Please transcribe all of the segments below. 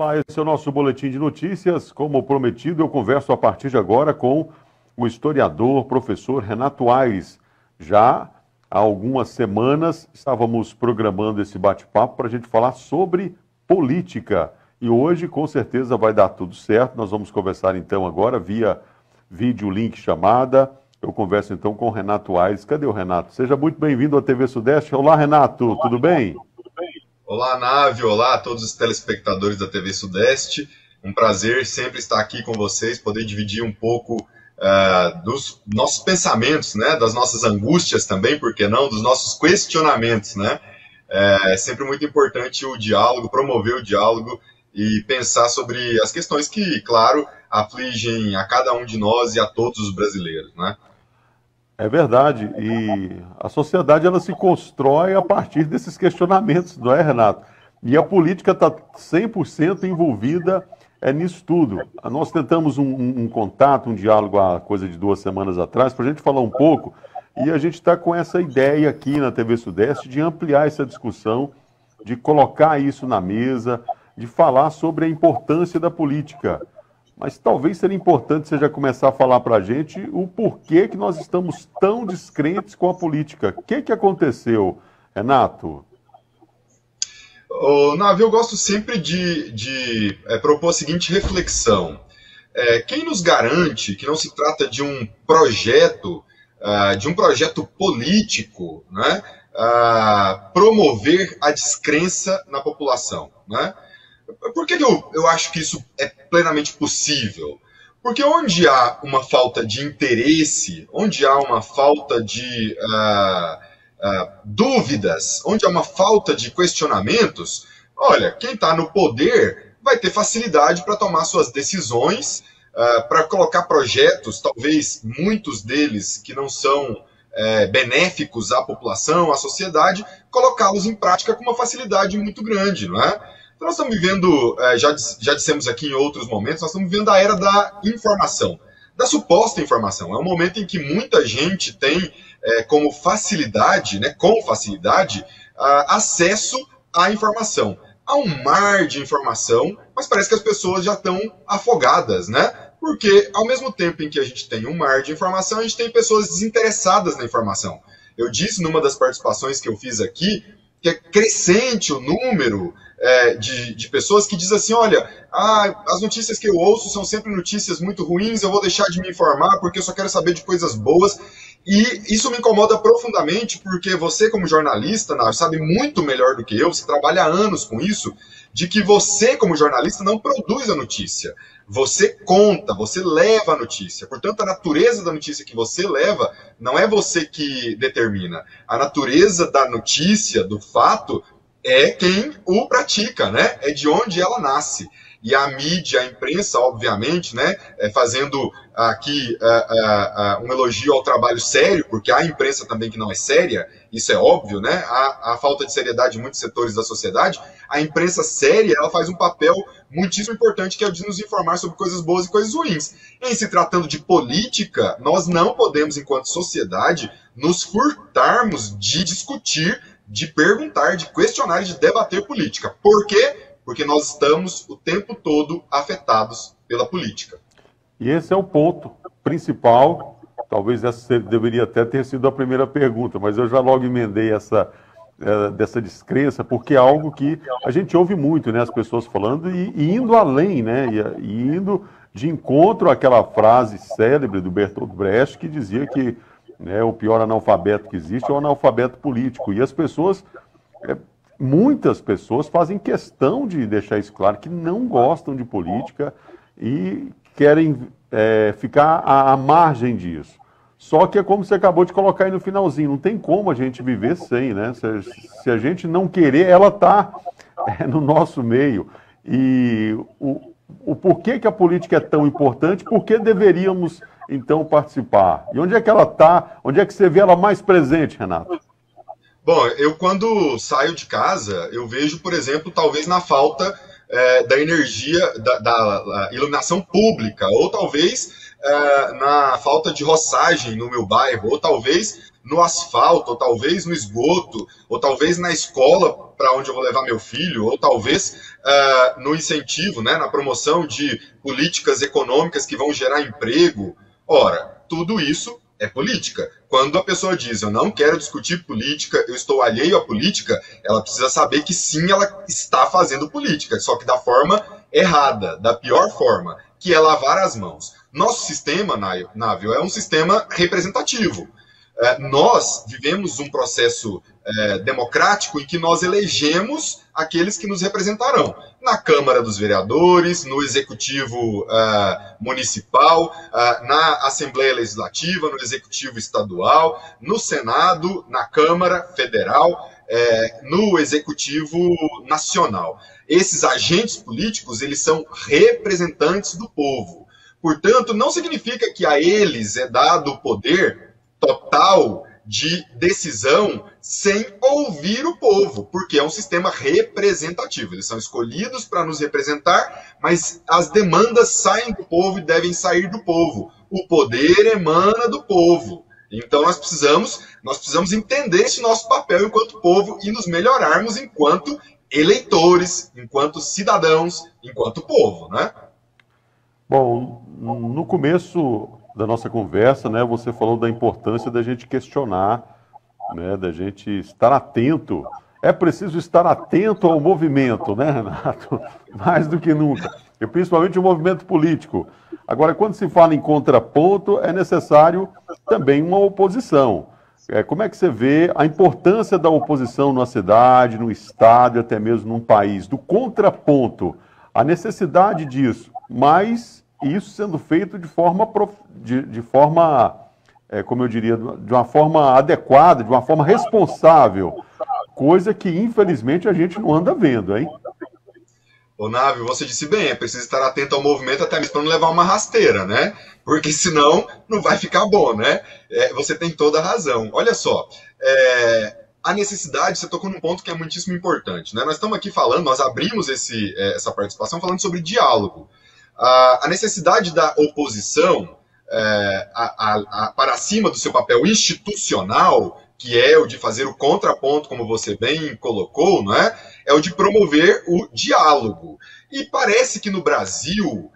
Olá, esse é o nosso boletim de notícias. Como prometido, eu converso a partir de agora com o historiador, professor Renato Aires. Já há algumas semanas estávamos programando esse bate-papo para a gente falar sobre política. E hoje, com certeza, vai dar tudo certo. Nós vamos conversar então agora via vídeo link chamada. Eu converso então com o Renato Aires. Cadê o Renato? Seja muito bem-vindo à TV Sudeste. Olá, Renato, tudo bem? Olá, Návio, olá a todos os telespectadores da TV Sudeste. Um prazer sempre estar aqui com vocês, poder dividir um pouco dos nossos pensamentos, né, das nossas angústias também, por que não, dos nossos questionamentos, né? É sempre muito importante o diálogo, promover o diálogo e pensar sobre as questões que, claro, afligem a cada um de nós e a todos os brasileiros, né? É verdade, e a sociedade ela se constrói a partir desses questionamentos, não é, Renato? E a política está 100% envolvida nisso tudo. Nós tentamos um contato, um diálogo há coisa de 2 semanas atrás, para a gente falar um pouco, e a gente está com essa ideia aqui na TV Sudeste de ampliar essa discussão, de colocar isso na mesa, de falar sobre a importância da política. Mas talvez seria importante você já começar a falar para a gente o porquê que nós estamos tão descrentes com a política. O que aconteceu, Renato? Navio, eu gosto sempre de propor a seguinte reflexão. Quem nos garante que não se trata de um projeto político, né, promover a descrença na população, né? Por que eu acho que isso é plenamente possível? Porque onde há uma falta de interesse, onde há uma falta de dúvidas, onde há uma falta de questionamentos, olha, quem está no poder vai ter facilidade para tomar suas decisões, para colocar projetos, talvez muitos deles que não são benéficos à população, à sociedade, colocá-los em prática com uma facilidade muito grande, não é? Então nós estamos vivendo, já dissemos aqui em outros momentos, nós estamos vivendo a era da informação, da suposta informação. É um momento em que muita gente tem como facilidade, né, com facilidade, acesso à informação. Há um mar de informação, mas parece que as pessoas já estão afogadas, né? Porque ao mesmo tempo em que a gente tem um mar de informação, a gente tem pessoas desinteressadas na informação. Eu disse numa das participações que eu fiz aqui, que é crescente o número de pessoas que dizem assim, olha, as notícias que eu ouço são sempre notícias muito ruins, eu vou deixar de me informar porque eu só quero saber de coisas boas. E isso me incomoda profundamente porque você, como jornalista, sabe muito melhor do que eu, você trabalha há anos com isso, de que você, como jornalista, não produz a notícia. Você conta, você leva a notícia. Portanto, a natureza da notícia que você leva não é você que determina. A natureza da notícia, do fato, é quem o pratica, né? É de onde ela nasce. E a mídia, a imprensa, obviamente, né, fazendo aqui um elogio ao trabalho sério, porque há imprensa também que não é séria, isso é óbvio, né? Há falta de seriedade em muitos setores da sociedade. A imprensa séria, ela faz um papel muitíssimo importante, que é o de nos informar sobre coisas boas e coisas ruins. Em se tratando de política, nós não podemos, enquanto sociedade, nos furtarmos de discutir, de perguntar, de questionar e de debater política. Por quê? Porque nós estamos o tempo todo afetados pela política. E esse é o ponto principal. Talvez essa deveria até ter sido a primeira pergunta, mas eu já logo emendei dessa descrença, porque é algo que a gente ouve muito, né? As pessoas falando e indo além, né? E indo de encontro àquela frase célebre do Bertolt Brecht, que dizia que, né, o pior analfabeto que existe é o analfabeto político. E as pessoas, muitas pessoas fazem questão de deixar isso claro, que não gostam de política e querem ficar à margem disso. Só que é como você acabou de colocar aí no finalzinho, não tem como a gente viver sem, né? Se a gente não querer, ela está no nosso meio. E o porquê que a política é tão importante, por que deveríamos, então, participar? E onde é que ela está, onde é que você vê ela mais presente, Renato? Bom, eu quando saio de casa, eu vejo, por exemplo, talvez na falta da energia, da iluminação pública, ou talvez na falta de roçagem no meu bairro, ou talvez no asfalto, ou talvez no esgoto, ou talvez na escola para onde eu vou levar meu filho, ou talvez no incentivo, né, na promoção de políticas econômicas que vão gerar emprego. Ora, tudo isso é política. Quando a pessoa diz, eu não quero discutir política, eu estou alheio à política, ela precisa saber que sim, ela está fazendo política, só que da forma errada, da pior forma, que é lavar as mãos. Nosso sistema, Návio, é um sistema representativo. Nós vivemos um processo democrático em que nós elegemos aqueles que nos representarão. Na Câmara dos Vereadores, no Executivo Municipal, na Assembleia Legislativa, no Executivo Estadual, no Senado, na Câmara Federal, no Executivo Nacional. Esses agentes políticos, eles são representantes do povo. Portanto, não significa que a eles é dado o poder total de decisão sem ouvir o povo, porque é um sistema representativo. Eles são escolhidos para nos representar, mas as demandas saem do povo e devem sair do povo. O poder emana do povo. Então nós precisamos entender esse nosso papel enquanto povo e nos melhorarmos enquanto eleitores, enquanto cidadãos, enquanto povo, né? Bom, no começo da nossa conversa, né, você falou da importância da gente questionar, né, da gente estar atento. É preciso estar atento ao movimento, né, Renato? Mais do que nunca. E principalmente o movimento político. Agora, quando se fala em contraponto, é necessário também uma oposição. Como é que você vê a importância da oposição numa cidade, num estado e até mesmo num país? Do contraponto, a necessidade disso, mas isso sendo feito de forma, como eu diria, de uma forma adequada, de uma forma responsável, coisa que infelizmente a gente não anda vendo, hein? Ô, Návio, você disse bem, é preciso estar atento ao movimento até mesmo para não levar uma rasteira, né? Porque senão não vai ficar bom, né? Você tem toda a razão. Olha só, a necessidade, você tocou num ponto que é muitíssimo importante, né? Nós estamos aqui falando, nós abrimos essa participação falando sobre diálogo. A necessidade da oposição para cima do seu papel institucional, que é o de fazer o contraponto, como você bem colocou, não é? É o de promover o diálogo. E parece que no Brasil,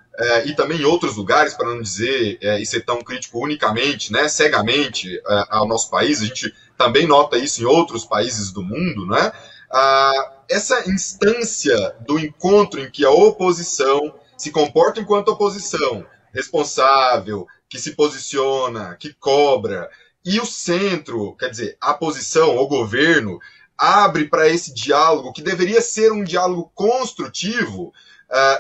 e também em outros lugares, para não dizer e ser tão crítico unicamente, né, cegamente ao nosso país, a gente também nota isso em outros países do mundo, né? Essa instância do encontro em que a oposição se comporta enquanto oposição, responsável, que se posiciona, que cobra, e o centro, quer dizer, a posição, o governo, abre para esse diálogo, que deveria ser um diálogo construtivo.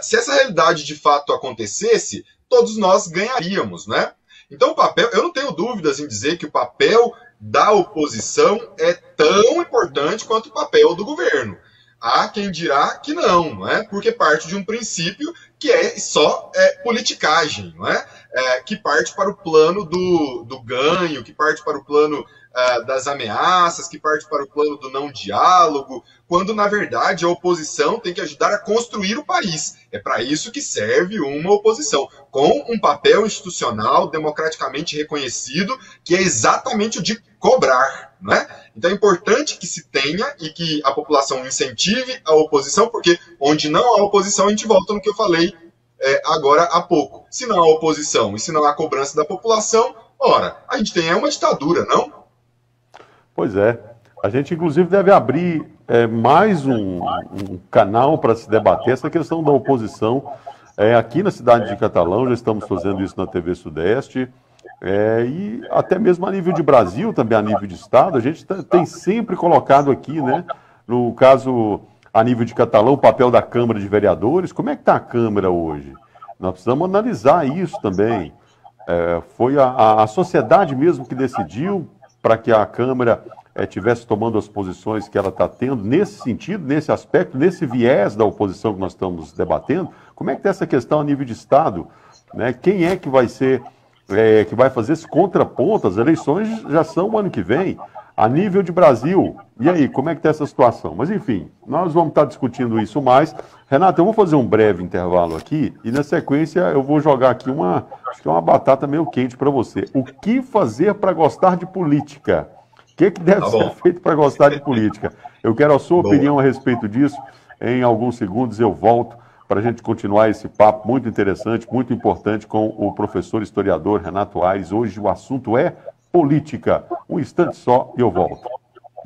Se essa realidade de fato acontecesse, todos nós ganharíamos, né? Então, o papel, eu não tenho dúvidas em dizer que o papel da oposição é tão importante quanto o papel do governo. Há quem dirá que não é? Porque parte de um princípio que é só politicagem, não é? Que parte para o plano do ganho, que parte para o plano das ameaças, que parte para o plano do não diálogo, quando, na verdade, a oposição tem que ajudar a construir o país. É para isso que serve uma oposição, com um papel institucional democraticamente reconhecido, que é exatamente o de cobrar, não é? Então é importante que se tenha e que a população incentive a oposição, porque onde não há oposição, a gente volta no que eu falei agora há pouco. Se não há oposição e se não há cobrança da população, ora, a gente tem uma ditadura, não? Pois é. A gente, inclusive, deve abrir mais um canal para se debater essa questão da oposição. Aqui na cidade de Catalão, já estamos fazendo isso na TV Sudeste, e até mesmo a nível de Brasil, também a nível de Estado, a gente tem sempre colocado aqui, né, no caso, a nível de Catalão, o papel da Câmara de Vereadores. Como é que está a Câmara hoje? Nós precisamos analisar isso também. Foi a sociedade mesmo que decidiu para que a Câmara estivesse tomando as posições que ela está tendo, nesse sentido, nesse aspecto, nesse viés da oposição que nós estamos debatendo. Como é que está essa questão a nível de Estado? Né? Quem é que vai ser, que vai fazer esse contraponto? As eleições já são o ano que vem. A nível de Brasil, e aí, como é que está essa situação? Mas, enfim, nós vamos estar discutindo isso mais. Renato, eu vou fazer um breve intervalo aqui e, na sequência, eu vou jogar aqui acho que é uma batata meio quente para você. O que fazer para gostar de política? O que deve ser feito para gostar de política? Eu quero a sua opinião a respeito disso. Em alguns segundos eu volto para a gente continuar esse papo muito interessante, muito importante com o professor historiador Renato Aires. Hoje o assunto é política. Um instante só e eu volto.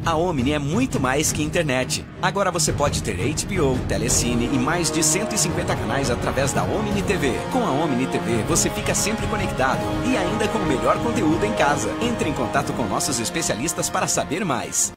A Omni é muito mais que internet. Agora você pode ter HBO, Telecine e mais de 150 canais através da Omni TV. Com a Omni TV você fica sempre conectado e ainda com o melhor conteúdo em casa. Entre em contato com nossos especialistas para saber mais.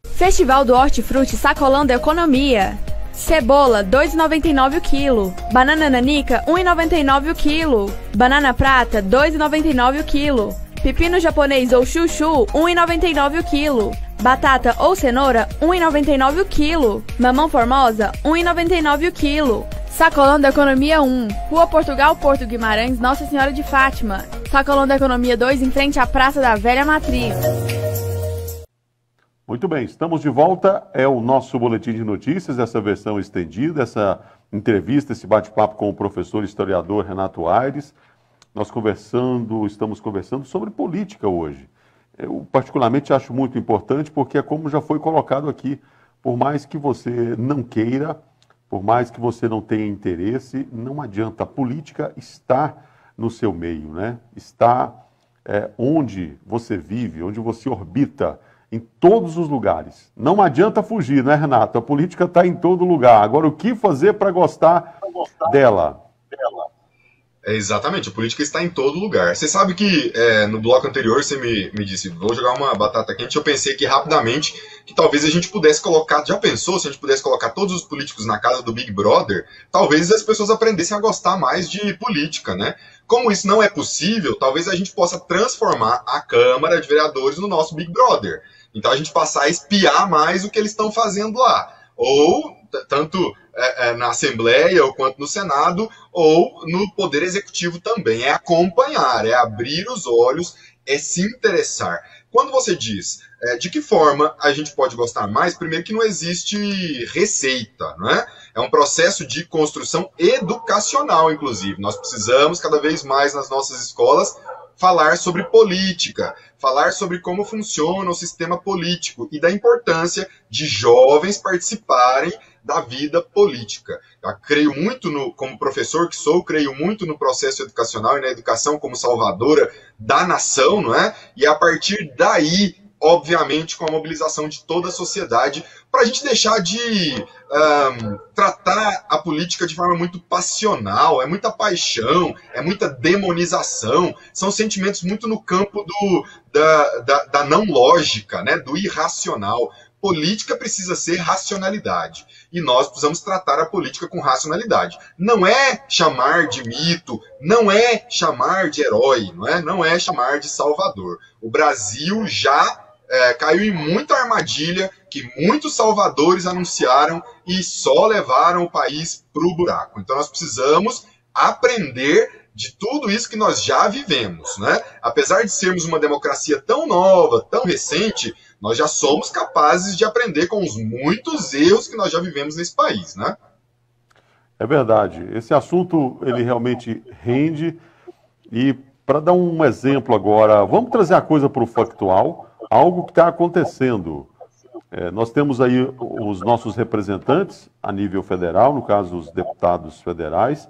Festival do Hortifruti Sacolão da Economia. Cebola, R$ 2,99 o quilo. Banana nanica, R$ 1,99 o quilo. Banana prata, R$ 2,99 o quilo. Pepino japonês ou chuchu, R$ 1,99 o quilo. Batata ou cenoura, R$ 1,99 o quilo. Mamão formosa, R$ 1,99 o quilo. Sacolão da Economia 1, Rua Portugal, Porto Guimarães, Nossa Senhora de Fátima. Sacolão da Economia 2, em frente à Praça da Velha Matriz. Muito bem, estamos de volta. É o nosso boletim de notícias, essa versão estendida, essa entrevista, esse bate-papo com o professor historiador Renato Aires. Nós estamos conversando sobre política hoje. Eu particularmente acho muito importante porque é como já foi colocado aqui, por mais que você não queira, por mais que você não tenha interesse, não adianta, a política está no seu meio, né? Está onde você vive, onde você orbita, em todos os lugares. Não adianta fugir, né, Renato? A política está em todo lugar. Agora, o que fazer para gostar dela? Exatamente, a política está em todo lugar. Você sabe que no bloco anterior você me disse, vou jogar uma batata quente, eu pensei aqui rapidamente que talvez a gente pudesse colocar, já pensou se a gente pudesse colocar todos os políticos na casa do Big Brother, talvez as pessoas aprendessem a gostar mais de política, né? Como isso não é possível, talvez a gente possa transformar a Câmara de Vereadores no nosso Big Brother. Então a gente passar a espiar mais o que eles estão fazendo lá. Ou, tanto na Assembleia, ou quanto no Senado, ou no Poder Executivo também. É acompanhar, é abrir os olhos, é se interessar. Quando você diz de que forma a gente pode gostar mais, primeiro que não existe receita, não é? É um processo de construção educacional, inclusive. Nós precisamos, cada vez mais nas nossas escolas, falar sobre política, falar sobre como funciona o sistema político e da importância de jovens participarem da vida política. Eu creio muito, como professor que sou, creio muito no processo educacional e na educação como salvadora da nação, não é? E a partir daí, obviamente, com a mobilização de toda a sociedade, para a gente deixar de tratar a política de forma muito passional, é muita paixão, é muita demonização, são sentimentos muito no campo da não lógica, né, do irracional. Política precisa ser racionalidade, e nós precisamos tratar a política com racionalidade. Não é chamar de mito, não é chamar de herói, não é chamar de salvador. O Brasil já caiu em muita armadilha que muitos salvadores anunciaram e só levaram o país para o buraco. Então nós precisamos aprender de tudo isso que nós já vivemos, né? Apesar de sermos uma democracia tão nova, tão recente, nós já somos capazes de aprender com os muitos erros que nós já vivemos nesse país, né? É verdade. Esse assunto, ele realmente rende. E para dar um exemplo agora, vamos trazer a coisa para o factual, algo que está acontecendo. Nós temos aí os nossos representantes a nível federal, no caso os deputados federais,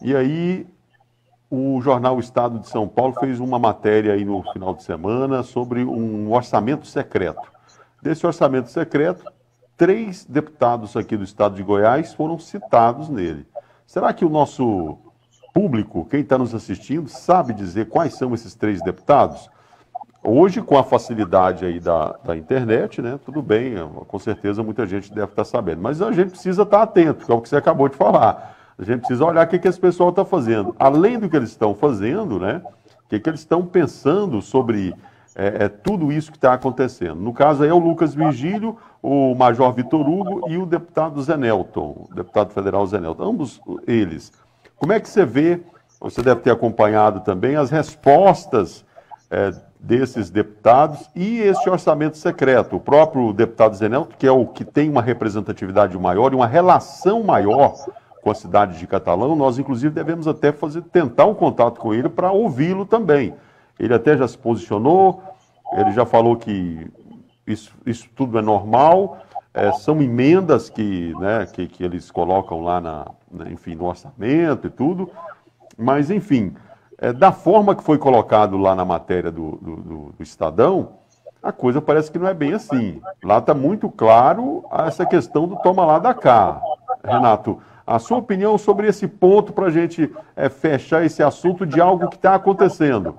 e aí o jornal Estado de São Paulo fez uma matéria aí no final de semana sobre um orçamento secreto. Desse orçamento secreto, 3 deputados aqui do estado de Goiás foram citados nele. Será que o nosso público, quem está nos assistindo, sabe dizer quais são esses 3 deputados? Hoje, com a facilidade aí da internet, né, tudo bem, com certeza muita gente deve estar sabendo, mas a gente precisa estar atento, que é o que você acabou de falar. A gente precisa olhar o que esse pessoal está fazendo. Além do que eles estão fazendo, né, o que eles estão pensando sobre tudo isso que está acontecendo. No caso aí é o Lucas Virgílio, o Major Vitor Hugo e o deputado Zé Nelton, o deputado federal Zé Nelton, ambos eles. Como é que você vê, você deve ter acompanhado também, as respostas desses deputados e esse orçamento secreto. O próprio deputado Zenelto, que é o que tem uma representatividade maior e uma relação maior com a cidade de Catalão, nós inclusive devemos até tentar um contato com ele para ouvi-lo também. Ele até já se posicionou, ele já falou que isso tudo é normal, são emendas que eles colocam lá enfim, no orçamento e tudo, mas enfim, da forma que foi colocado lá na matéria do Estadão, a coisa parece que não é bem assim. Lá está muito claro essa questão do toma lá da cá. Renato, a sua opinião sobre esse ponto para a gente fechar esse assunto de algo que está acontecendo,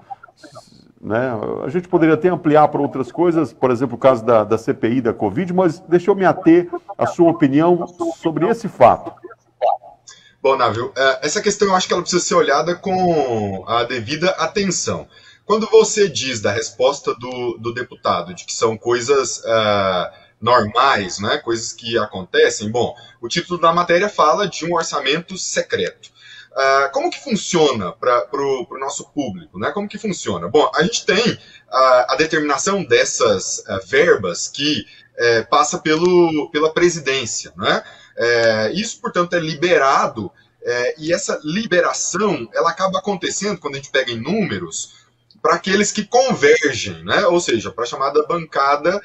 né? A gente poderia até ampliar para outras coisas, por exemplo, o caso da CPI da Covid, mas deixa eu me ater à sua opinião sobre esse fato. Bom, Návio, essa questão eu acho que ela precisa ser olhada com a devida atenção. Quando você diz da resposta do deputado de que são coisas normais, né, coisas que acontecem, bom, o título da matéria fala de um orçamento secreto. Como que funciona para o nosso público, né? Como que funciona? Bom, a gente tem a determinação dessas verbas que passa pela presidência, né? Isso, portanto, é liberado, e essa liberação ela acaba acontecendo, quando a gente pega em números, para aqueles que convergem, né? Ou seja, para a chamada bancada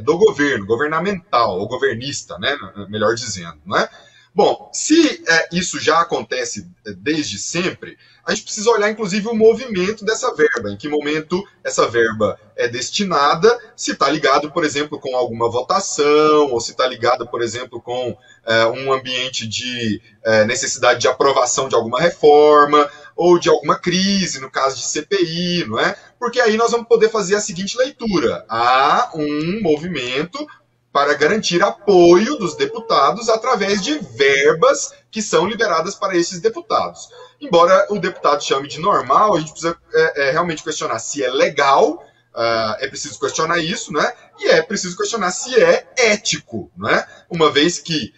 do governo, governamental, ou governista, né? Melhor dizendo, né? Bom, se isso já acontece desde sempre, a gente precisa olhar, inclusive, o movimento dessa verba, em que momento essa verba é destinada, se está ligado, por exemplo, com alguma votação, ou se está ligado, por exemplo, com um ambiente de necessidade de aprovação de alguma reforma, ou de alguma crise, no caso de CPI, não é? Porque aí nós vamos poder fazer a seguinte leitura: há um movimento para garantir apoio dos deputados através de verbas que são liberadas para esses deputados. Embora o deputado chame de normal, a gente precisa realmente questionar se é legal, é preciso questionar isso, né? E é preciso questionar se é ético, né? Uma vez que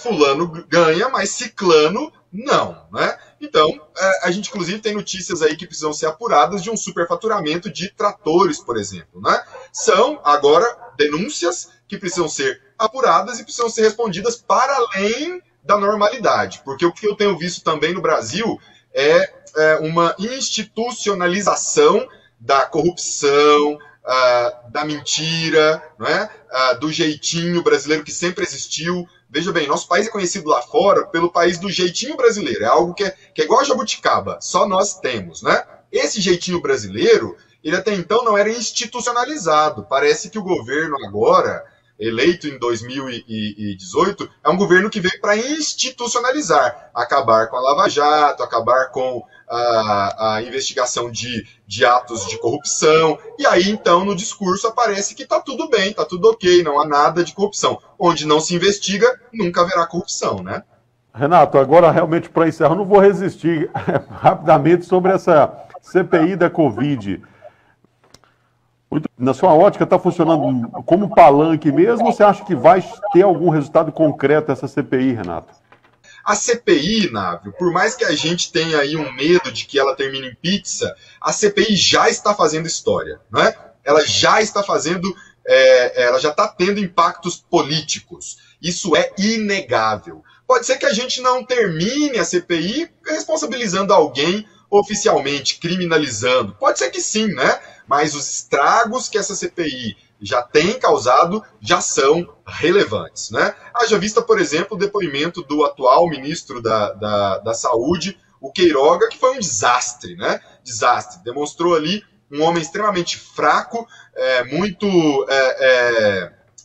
fulano ganha, mas ciclano não, né? Então, a gente inclusive tem notícias aí que precisam ser apuradas de um superfaturamento de tratores, por exemplo, né? São agora denúncias que precisam ser apuradas e precisam ser respondidas para além da normalidade, porque o que eu tenho visto também no Brasil é uma institucionalização da corrupção, da mentira, não é? Do jeitinho brasileiro que sempre existiu. Veja bem, nosso país é conhecido lá fora pelo país do jeitinho brasileiro, é algo que é igual a jabuticaba, só nós temos, né? Esse jeitinho brasileiro, ele até então não era institucionalizado. Parece que o governo agora, eleito em 2018, é um governo que veio para institucionalizar, acabar com a Lava Jato, acabar com a investigação de atos de corrupção, e aí então no discurso aparece que está tudo bem, está tudo ok, não há nada de corrupção. Onde não se investiga, nunca haverá corrupção, né? Renato, agora realmente para encerrar, eu não vou resistir rapidamente sobre essa CPI da Covid. Na sua ótica, está funcionando como palanque mesmo, ou você acha que vai ter algum resultado concreto essa CPI, Renato? A CPI, Návio, por mais que a gente tenha aí um medo de que ela termine em pizza, a CPI já está fazendo história, né? Ela já está fazendo, ela já está tendo impactos políticos. Isso é inegável. Pode ser que a gente não termine a CPI responsabilizando alguém oficialmente, criminalizando. Pode ser que sim, né? Mas os estragos que essa CPI já tem causado já são relevantes, né? Haja vista, por exemplo, o depoimento do atual ministro da Saúde, o Queiroga, que foi um desastre, né? Desastre. Demonstrou ali um homem extremamente fraco, muito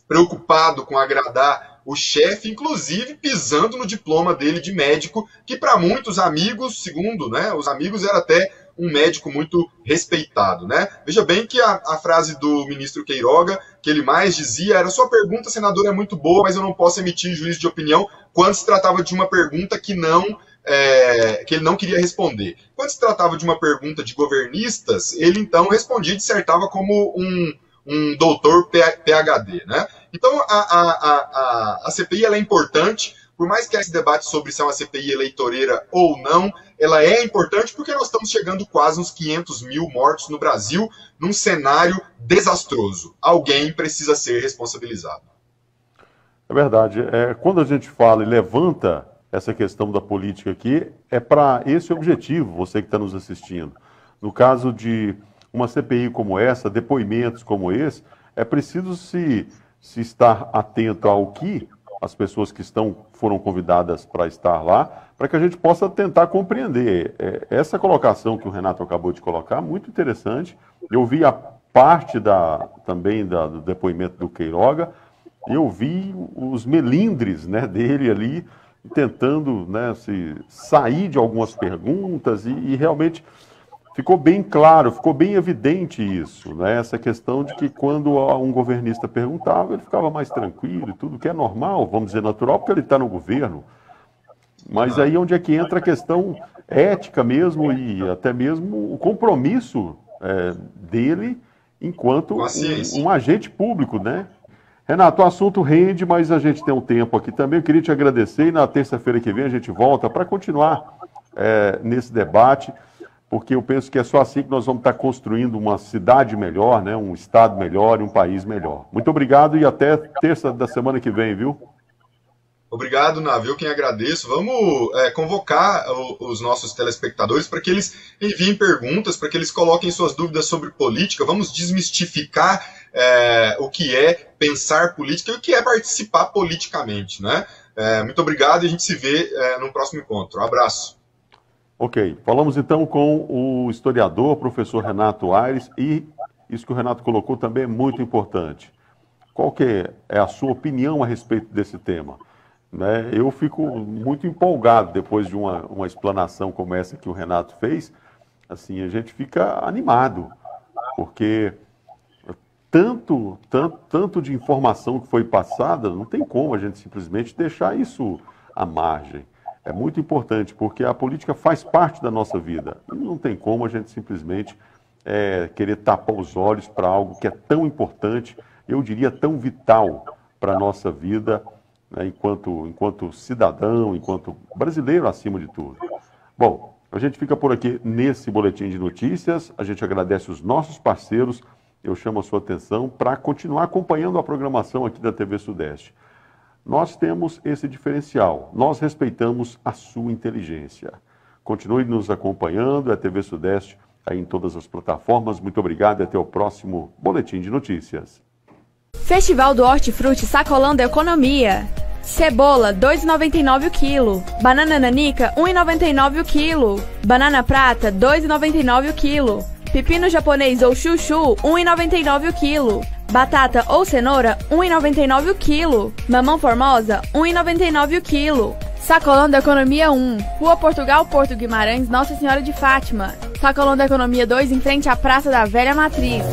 preocupado com agradar o chefe, inclusive pisando no diploma dele de médico, que para muitos amigos, segundo, né, os amigos, era até um médico muito respeitado, né? Veja bem que a frase do ministro Queiroga, que ele mais dizia, era: sua pergunta, senador, é muito boa, mas eu não posso emitir juízo de opinião, quando se tratava de uma pergunta que ele não queria responder. Quando se tratava de uma pergunta de governistas, ele então respondia e dissertava como um doutor PhD, né? Então, a CPI ela é importante. por mais que esse debate sobre se é uma CPI eleitoreira ou não, ela é importante porque nós estamos chegando quase uns 500 mil mortos no Brasil, num cenário desastroso. Alguém precisa ser responsabilizado. É verdade. Quando a gente fala e levanta essa questão da política aqui, é para esse objetivo, você que está nos assistindo. No caso de uma CPI como essa, depoimentos como esse, é preciso se estar atento ao que as pessoas que foram convidadas para estar lá, para que a gente possa tentar compreender. Essa colocação que o Renato acabou de colocar, muito interessante. Eu vi a parte também do depoimento do Queiroga, eu vi os melindres, né, dele ali, tentando, né, sair de algumas perguntas e realmente ficou bem claro, ficou bem evidente isso, né? Essa questão de que quando um governista perguntava, ele ficava mais tranquilo e tudo, que é normal, vamos dizer natural, porque ele está no governo. Mas aí onde é que entra a questão ética mesmo e até mesmo o compromisso dele enquanto um agente público, né? Renato, o assunto rende, mas a gente tem um tempo aqui também. Eu queria te agradecer e na terça-feira que vem a gente volta para continuar nesse debate, porque eu penso que é só assim que nós vamos estar construindo uma cidade melhor, né, um estado melhor e um país melhor. Muito obrigado e até terça da semana que vem, viu? Obrigado, Navio, eu quem agradeço. Vamos convocar os nossos telespectadores para que eles enviem perguntas, para que eles coloquem suas dúvidas sobre política. Vamos desmistificar o que é pensar política e o que é participar politicamente, né? Muito obrigado e a gente se vê no próximo encontro. Um abraço. Ok, falamos então com o historiador, professor Renato Aires, e isso que o Renato colocou também é muito importante. Qual que é a sua opinião a respeito desse tema? Né? Eu fico muito empolgado depois de uma explanação como essa que o Renato fez. Assim, a gente fica animado, porque tanto de informação que foi passada, não tem como a gente simplesmente deixar isso à margem. É muito importante, porque a política faz parte da nossa vida. E não tem como a gente simplesmente querer tapar os olhos para algo que é tão importante, eu diria tão vital para a nossa vida, né, enquanto cidadão, enquanto brasileiro acima de tudo. Bom, a gente fica por aqui nesse boletim de notícias, a gente agradece os nossos parceiros, eu chamo a sua atenção para continuar acompanhando a programação aqui da TV Sudeste. Nós temos esse diferencial, nós respeitamos a sua inteligência. Continue nos acompanhando, é TV Sudeste aí em todas as plataformas. Muito obrigado e até o próximo Boletim de Notícias. Festival do Hortifruti Sacolão da Economia. Cebola, R$ 2,99 o quilo. Banana nanica, R$ 1,99 o quilo. Banana prata, R$ 2,99 o quilo. Pepino japonês ou chuchu, R$ 1,99 o quilo. Batata ou cenoura, R$ 1,99 o quilo. Mamão formosa, R$ 1,99 o quilo. Sacolão da Economia 1, Rua Portugal, Porto Guimarães, Nossa Senhora de Fátima. Sacolão da Economia 2, em frente à Praça da Velha Matriz.